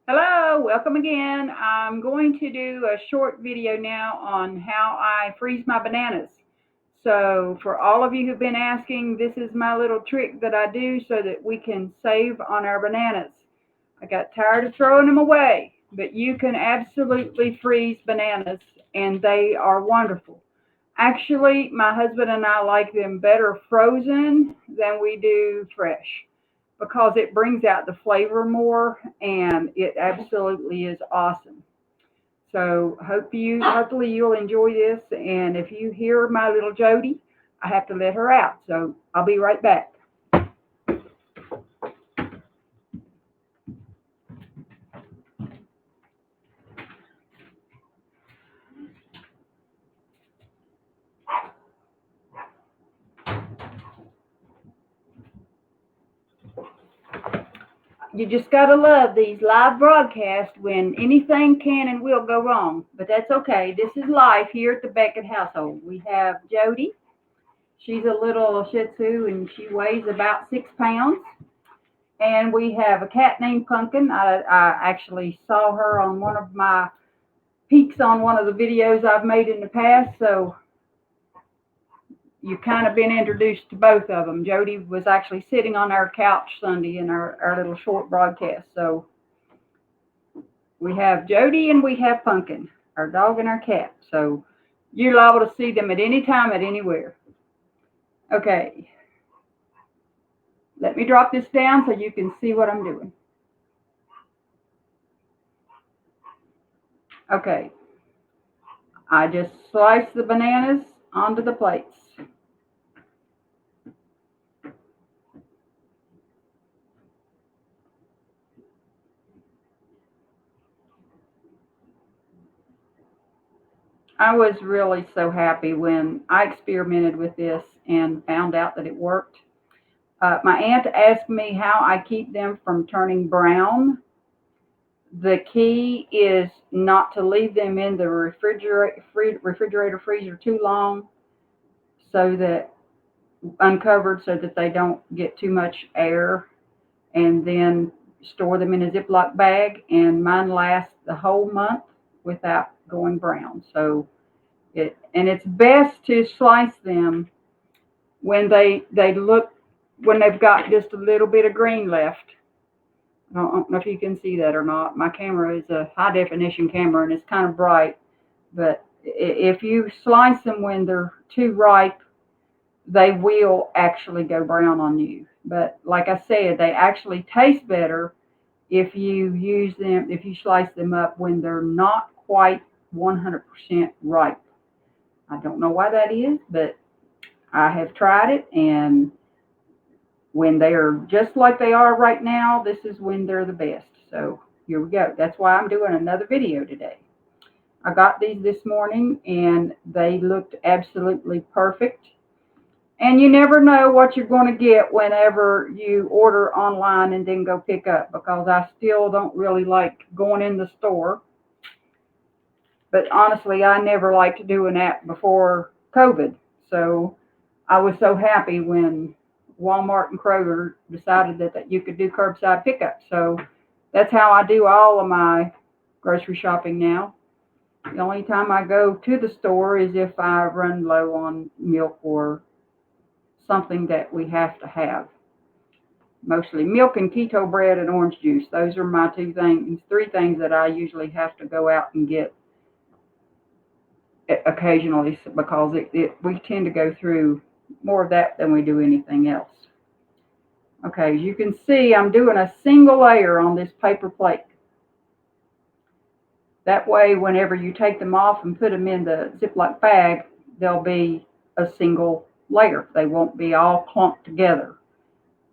Hello, welcome again. I'm going to do a short video now on how I freeze my bananas. So for all of you who've been asking, this is my little trick that I do so that we can save on our bananas. I got tired of throwing them away, but you can absolutely freeze bananas and they are wonderful. Actually, my husband and I like them better frozen than we do fresh because it brings out the flavor more and it absolutely is awesome. So hopefully you'll enjoy this, and if you hear my little Jody, I have to let her out. So I'll be right back. You just gotta love these live broadcasts when anything can and will go wrong. But that's okay. This is life here at the Beckett household. We have Jody. She's a little Shih Tzu and she weighs about 6 pounds. And we have a cat named Pumpkin. I actually saw her on one of my peeks on one of the videos I've made in the past. So you've kind of been introduced to both of them. Jody was actually sitting on our couch Sunday in our little short broadcast. So we have Jody and we have Pumpkin, our dog and our cat. So you're liable to see them at any time, at anywhere. Okay, let me drop this down so you can see what I'm doing. Okay, I just slice the bananas onto the plates. I was really so happy when I experimented with this and found out that it worked. My aunt asked me how I keep them from turning brown. The key is not to leave them in the refrigerator freezer too long, so that uncovered, so that they don't get too much air, and then store them in a Ziploc bag. And mine lasts the whole month without going brown. So it's best to slice them when they look when they've got just a little bit of green left. I don't know if you can see that or not. My camera is a high definition camera and it's kind of bright. But if you slice them when they're too ripe, they will actually go brown on you. But like I said, they actually taste better if you slice them up when they're not quite 100% ripe. I don't know why that is, but I have tried it, and when they are just like they are right now, this is when they're the best. So here we go. That's why I'm doing another video today. I got these this morning and they looked absolutely perfect. And you never know what you're going to get whenever you order online and then go pick up, because I still don't really like going in the store. But honestly, I never liked doing that before COVID. So I was so happy when Walmart and Kroger decided that you could do curbside pickup. So that's how I do all of my grocery shopping now. The only time I go to the store is if I run low on milk or something that we have to have. Mostly milk and keto bread and orange juice. Those are my three things that I usually have to go out and get occasionally, because we tend to go through more of that than we do anything else. Okay, as you can see, I'm doing a single layer on this paper plate. That way, whenever you take them off and put them in the Ziploc bag, they'll be a single layer. They won't be all clumped together.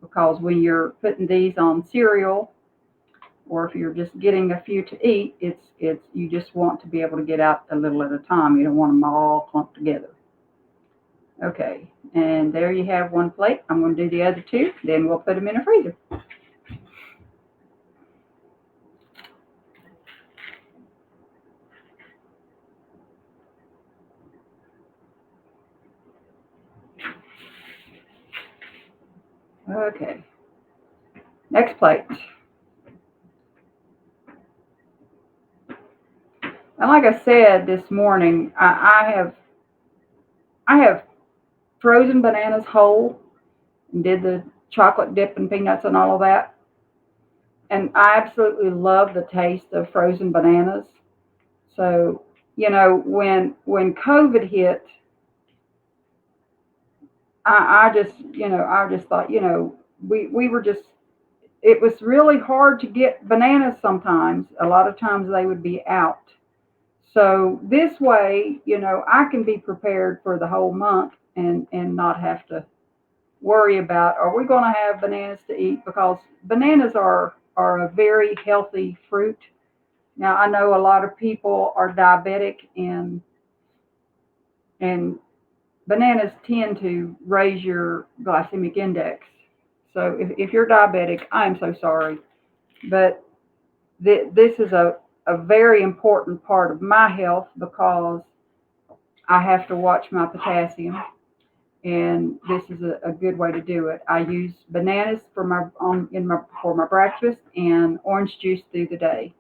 Because when you're putting these on cereal, or if you're just getting a few to eat, it's you just want to be able to get out a little at a time. You don't want them all clumped together. Okay, and there you have one plate. I'm going to do the other two, then we'll put them in a freezer. Okay, next plate. And like I said this morning, I have frozen bananas whole and did the chocolate dip and peanuts and all of that. And I absolutely love the taste of frozen bananas. So, when COVID hit, I just thought, we were just, it was really hard to get bananas sometimes. A lot of times they would be out. So this way, I can be prepared for the whole month and not have to worry about, are we going to have bananas to eat, because bananas are a very healthy fruit. Now I know a lot of people are diabetic, and bananas tend to raise your glycemic index. So if you're diabetic, I'm so sorry, but this is a very important part of my health, because I have to watch my potassium, and this is a good way to do it. I use bananas for my breakfast and orange juice through the day.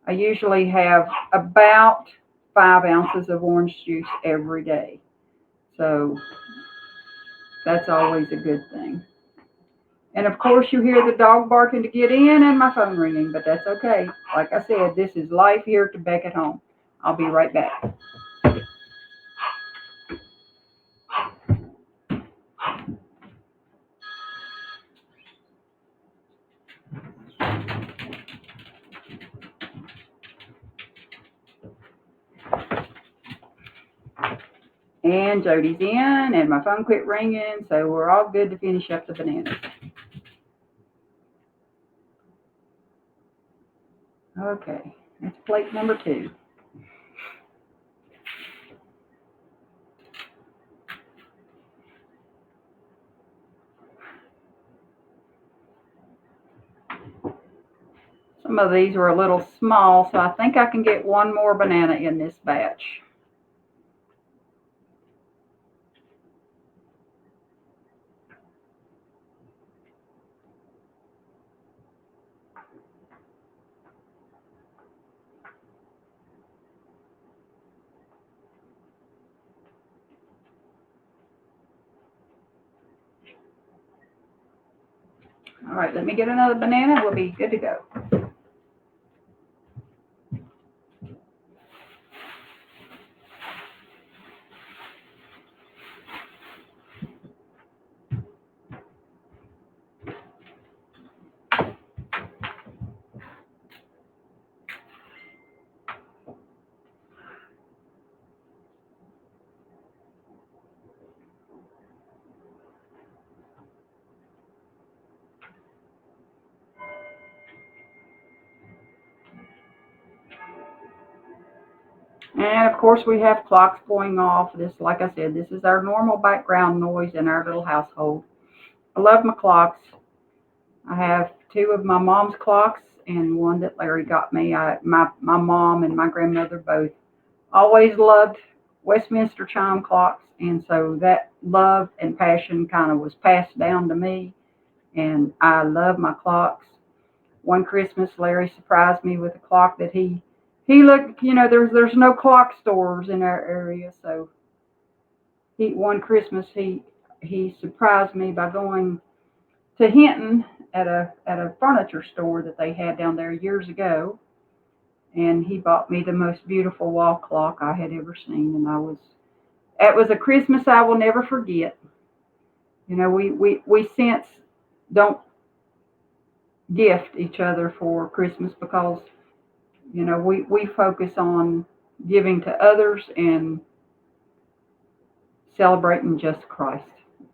I usually have about 5 ounces of orange juice every day, so that's always a good thing. And of course, you hear the dog barking to get in and my phone ringing, but that's okay. Like I said, this is life here at Beck at Home. I'll be right back. And Jody's in, and my phone quit ringing, so we're all good to finish up the bananas. Okay, that's plate number 2. Some of these were a little small, so I think I can get one more banana in this batch. All right, let me get another banana. We'll be good to go. And of course, we have clocks going off. This, like I said, this is our normal background noise in our little household. I love my clocks. I have 2 of my mom's clocks and one that Larry got me. My mom and my grandmother both always loved Westminster chime clocks, and so that love and passion kind of was passed down to me, and I love my clocks. One Christmas, Larry surprised me with a clock that he looked. There's no clock stores in our area, so one Christmas he surprised me by going to Hinton at a furniture store that they had down there years ago, and he bought me the most beautiful wall clock I had ever seen, and it was a Christmas I will never forget. We since don't gift each other for Christmas, because we focus on giving to others and celebrating just Christ.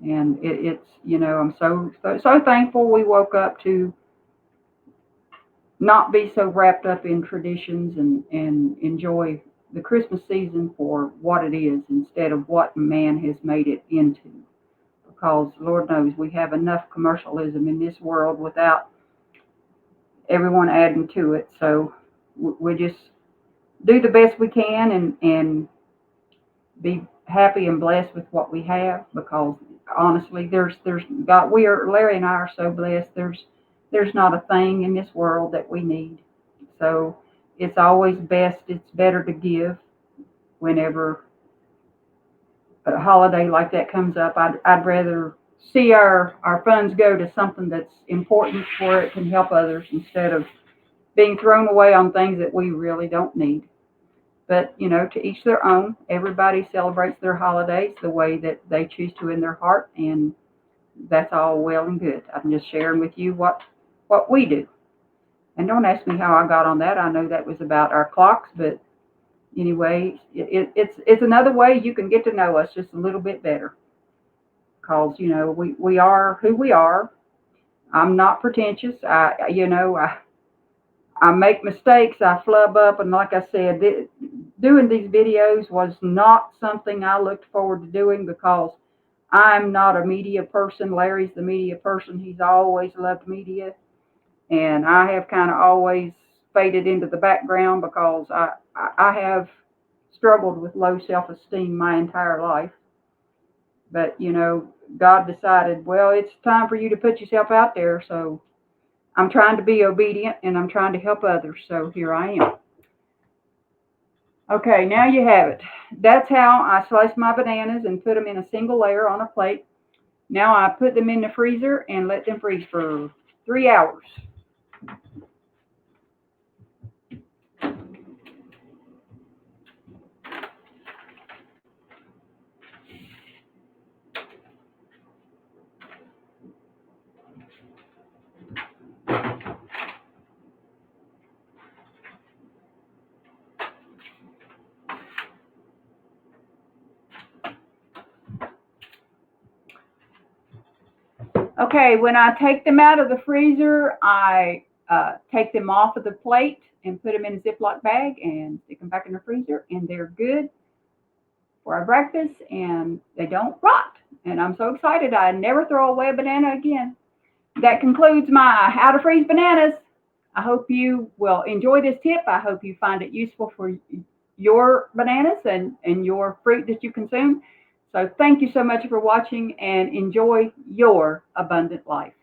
And it's I'm so thankful we woke up to not be so wrapped up in traditions, and enjoy the Christmas season for what it is instead of what man has made it into. Because Lord knows we have enough commercialism in this world without everyone adding to it. So we just do the best we can, and be happy and blessed with what we have, because honestly, there's God. Larry and I are so blessed. There's not a thing in this world that we need. So it's always best, it's better to give whenever a holiday like that comes up. I'd rather see our funds go to something that's important where it can help others instead of being thrown away on things that we really don't need. But, to each their own. Everybody celebrates their holidays the way that they choose to in their heart, and that's all well and good. I'm just sharing with you what we do. And don't ask me how I got on that. I know that was about our clocks, but anyway, it's another way you can get to know us just a little bit better. Because, we are who we are. I'm not pretentious. I make mistakes, I flub up, and like I said, doing these videos was not something I looked forward to doing because I'm not a media person. Larry's the media person. He's always loved media, and I have kind of always faded into the background because I have struggled with low self-esteem my entire life. But, God decided, well, it's time for you to put yourself out there, so I'm trying to be obedient and I'm trying to help others, so here I am. Okay, now you have it. That's how I slice my bananas and put them in a single layer on a plate. Now I put them in the freezer and let them freeze for 3 hours. Okay, when I take them out of the freezer, I take them off of the plate and put them in a Ziploc bag and stick them back in the freezer, and they're good for our breakfast and they don't rot. And I'm so excited I never throw away a banana again. That concludes my how to freeze bananas. I hope you will enjoy this tip. I hope you find it useful for your bananas and your fruit that you consume. So thank you so much for watching and enjoy your abundant life.